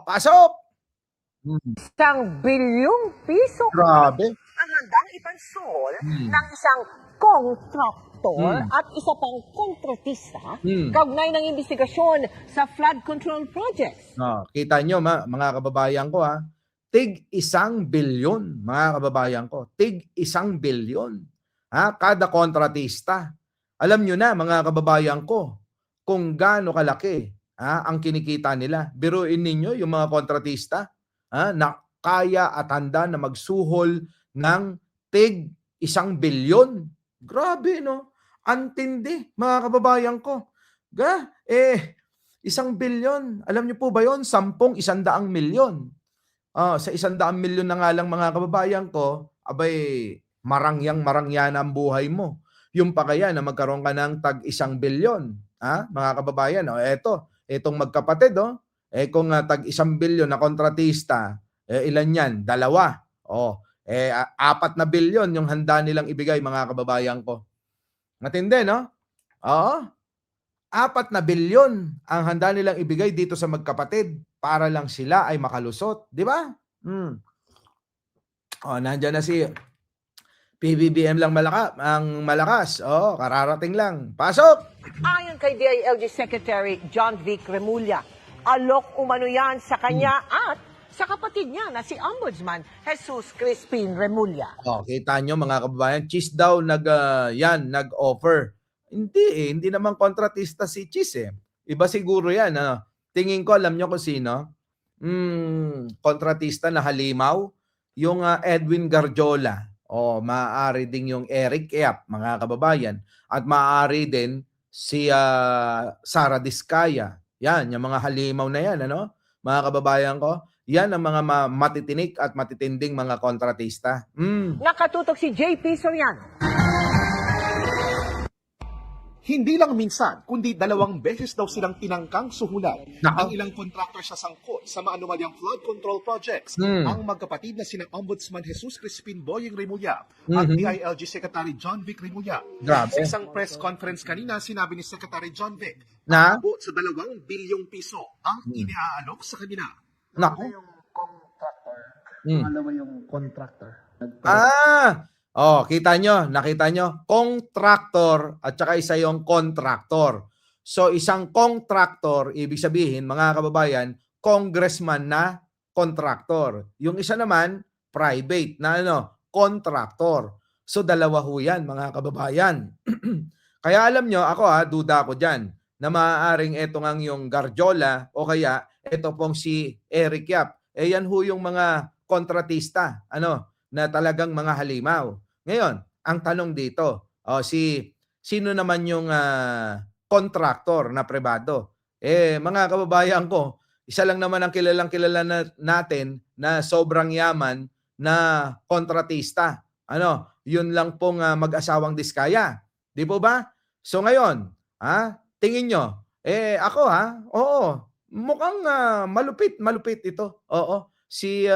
pasok! Isang bilyong piso Grabe. ang handang ipansol ng isang kontraktor at isa pang kontratista kaugnay ng investigasyon sa flood control projects. Kita nyo, mga kababayan ko, ha? Tig 1 bilyon, mga kababayan ko. Tig 1 bilyon. Kada kontratista. Alam nyo na, mga kababayan ko, kung gaano kalaki ang kinikita nila. Biruin ninyo yung mga kontratista na kaya at handa na magsuhol ng tig 1 bilyon. Grabe, no? Antindi, mga kababayan ko. 1 bilyon. Alam niyo po ba yon? 10 100 milyon. Sa 100 milyon na nga lang, mga kababayan ko, abay, marangyang-marangyan ang buhay mo. Yung pa kaya na magkaroon ka ng tag 1 bilyon. Mga kababayan, etong magkapatid, kung tag 1 bilyon na kontratista, ilan yan? 2. 4 na bilyon yung handa nilang ibigay, mga kababayan ko. Matindi, no? Oo. 4 na bilyon ang handa nilang ibigay dito sa magkapatid para lang sila ay makalusot. Di ba? Nandiyan na si PBBM lang ang malakas. Kararating lang. Pasok! Ayon kay DILG Secretary John Vic Remulla, alok umano yan sa kanya at sa kapatid niya na si Ombudsman Jesus Crispin Remulla. Kita nyo, mga kababayan, Cheese daw nag-offer. Hindi naman kontratista si Cheese. Iba siguro yan. Tingin ko, alam nyo kung sino? Kontratista na halimaw, yung Edwin Garjola. Maaari din yung Eric Yap, mga kababayan. At maaari din si Sara Diskaya. Yan, yung mga halimaw na yan, mga kababayan ko. Yan ang mga matitinik at matitinding mga kontratista. Nakatutok si JP Soriano. Hindi lang minsan, kundi 2 beses daw silang tinangkang suhulan ang ilang kontraktor sa sangkot sa maanumalyang flood control projects. Ang magkapatid na sina Ombudsman Jesus Crispin Boying Remulla at DILG Secretary John Vic Remulla. Sa isang press conference kanina, sinabi ni Secretary John Vic na abot sa 2 bilyong piso ang iniaalok sa kanila. Yung contractor, pangalawa yung contractor. Nakita nyo, contractor at saka isa yung contractor. So isang contractor, ibig sabihin, mga kababayan, congressman na contractor. Yung isa naman, private na contractor. So dalawa ho yan, mga kababayan. Kaya alam nyo, ako duda ako dyan, na maaaring eto ngang yung Garjola o kaya eto pong si Eric Yap. Yan ho yung mga kontratista, na talagang mga halimaw. Ngayon, ang tanong dito, sino naman yung contractor na pribado? Mga kababayan ko, isa lang naman ang kilala natin na sobrang yaman na kontratista. Yun lang pong mag-asawang Diskaya. Di po ba? So ngayon, tingin nyo, ako mukhang malupit ito. Si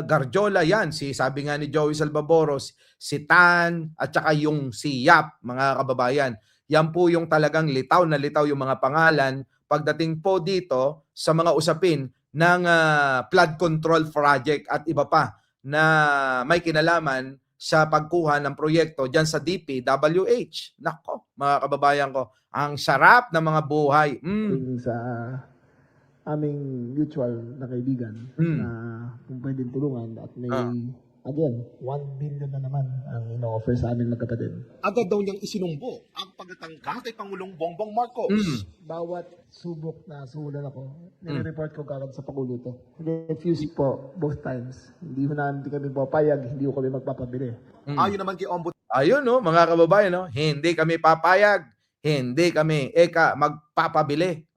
Garjola yan, sabi nga ni Joey Salvaboros, si Tan at saka yung si Yap, mga kababayan. Yan po yung talagang litaw na litaw yung mga pangalan pagdating po dito sa mga usapin ng flood control project at iba pa na may kinalaman sa pagkuha ng proyekto dyan sa DPWH. Nako, mga kababayan ko, ang sarap ng mga buhay. Sa aming mutual na kaibigan na kung pwedeng tulungan at may, again, 1 billion na naman ang ino-offer sa aming magkapatid. Agad daw niyang isinumbo ang pagtatangka kay Pangulong Bongbong Marcos. Bawat subok na suhulan ako, nire-report ko kagad sa Pangulo to. Refuse po both times. Hindi kami papayag, hindi ko kami magpapabili. Ayon naman kay Ombudsman Ayun, mga kababayan, hindi kami papayag, hindi kami magpapabili.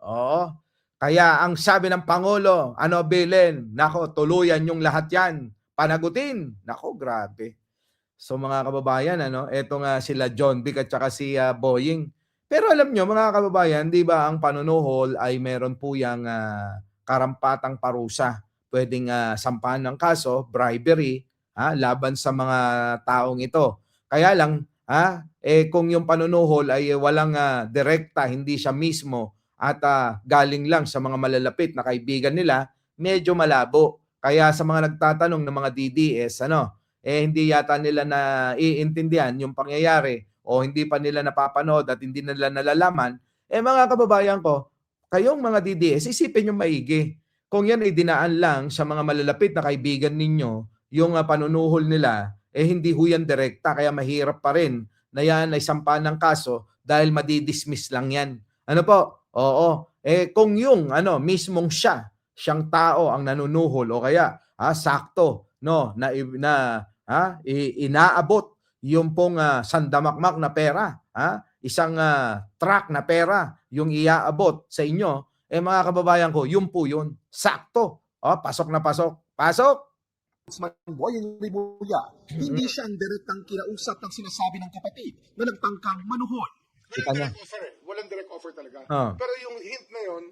Kaya ang sabi ng Pangulo, bilin? Nako, tuluyan yung lahat yan. Panagutin. Nako, grabe. So mga kababayan, eto nga sila John Vic at saka si Boying. Pero alam nyo, mga kababayan, di ba ang panunuhol ay meron po yung karampatang parusa. Pwedeng sampahan ng kaso, bribery, laban sa mga taong ito. Kaya lang, kung yung panunuhol ay walang direkta, hindi siya mismo, at galing lang sa mga malalapit na kaibigan nila, medyo malabo. Kaya sa mga nagtatanong ng mga DDS, hindi yata nila na iintindihan yung pangyayari o hindi pa nila napapanood at hindi nila nalalaman, mga kababayan ko, kayong mga DDS, isipin nyo maigi. Kung yan ay dinaan lang sa mga malalapit na kaibigan ninyo, yung panunuhol nila, hindi ho yan direkta, kaya mahirap pa rin na yan ay sampa ng kaso dahil madidismiss lang yan. Ano po? Oo. Kung yung mismong siyang tao ang nanunuhol o kaya sakto inaabot yung pong sandamakmak na pera, isang truck na pera yung iaabot sa inyo, mga kababayan ko, yun po yun. Sakto. Pasok na pasok. Pasok! Ombudsman Boyeng Rimulya, hindi siya ang direktang kinausap ng sinasabi ng kapatid na nagtangkang manuhol. Kita niya. Walang direct offer eh. Walang direct offer talaga. Ah. Pero yung hint na yun,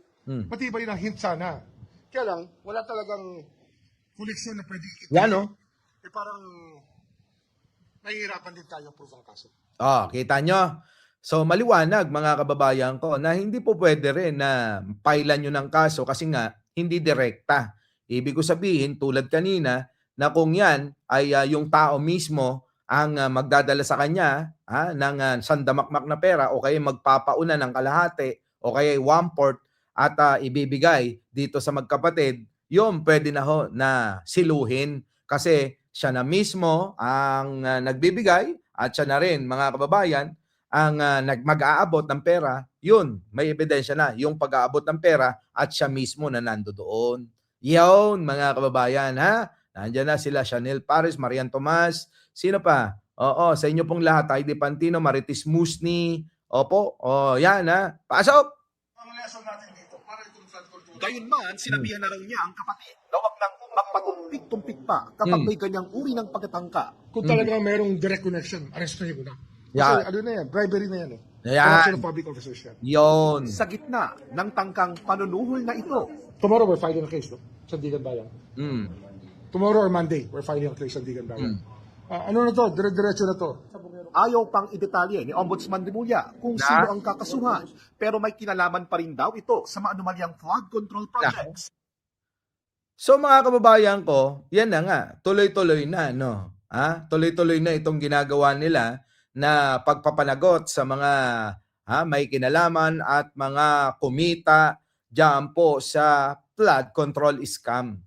matibay ng hint sana. Kaya lang, wala talagang koleksyon na pwede Yan, no? parang nahihirapan din tayo prove ang kaso. Kita nyo? So, maliwanag mga kababayan ko na hindi po pwede rin na pailan nyo ng kaso kasi nga hindi direkta. Ibig ko sabihin, tulad kanina, na kung yan ay yung tao mismo ang magdadala sa kanya ng sandamakmak na pera o kaya magpapauna ng kalahati o kaya 1/4 at ibibigay dito sa magkapatid, yun pwede na ho na siluhin kasi siya na mismo ang nagbibigay at siya na rin mga kababayan ang mag-aabot ng pera, yun, may ebidensya na yung pag-aabot ng pera at siya mismo na nandoon. Yun mga kababayan Nandiyan na sila Chanel Paris, Marian Tomas, sino pa? Oo, sa inyo pong lahat, Heidi Pantino, Marites Musni, opo, yan pasok! Ang lesson natin dito, para itong flood control. Gayunman, sinabihan na raw niya ang kapatid na huwag nang magpatumpik-tumpik pa kapag may ganyang uri ng pagkatangka. Kung talagang merong direct connection, arrestahin mo na. Yan. Kasi na yan, bribery na yan eh. Yan. Corruption of public officers yan. Yun. Sa gitna ng tangkang panunuhol na ito, Tomorrow we're filing a case, no? Sandigan Bayan. Mm. Tomorrow or Monday, we're filing a case sa Sandigan Bayan. Ano na to? Dire-diretso na to. ayaw pang idetalye ni Ombudsman Rimulya kung sino ang kakasuhan, pero may kinalaman pa rin daw ito sa maanumalyang flood control projects. So mga kababayan ko, yan na nga, tuloy-tuloy na, tuloy-tuloy na itong ginagawa nila na pagpapanagot sa mga may kinalaman at mga kumita diyan po sa flood control scam.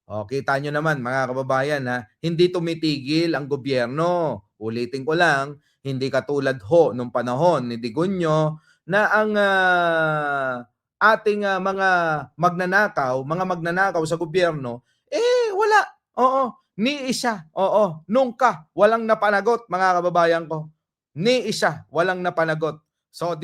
Kita nyo naman mga kababayan, hindi tumitigil ang gobyerno. Ulitin ko lang, hindi katulad nung panahon ni Digunyo na ang ating mga magnanakaw sa gobyerno, wala. Ni isa. Nungka, walang napanagot mga kababayan ko. Ni isa, walang napanagot. So,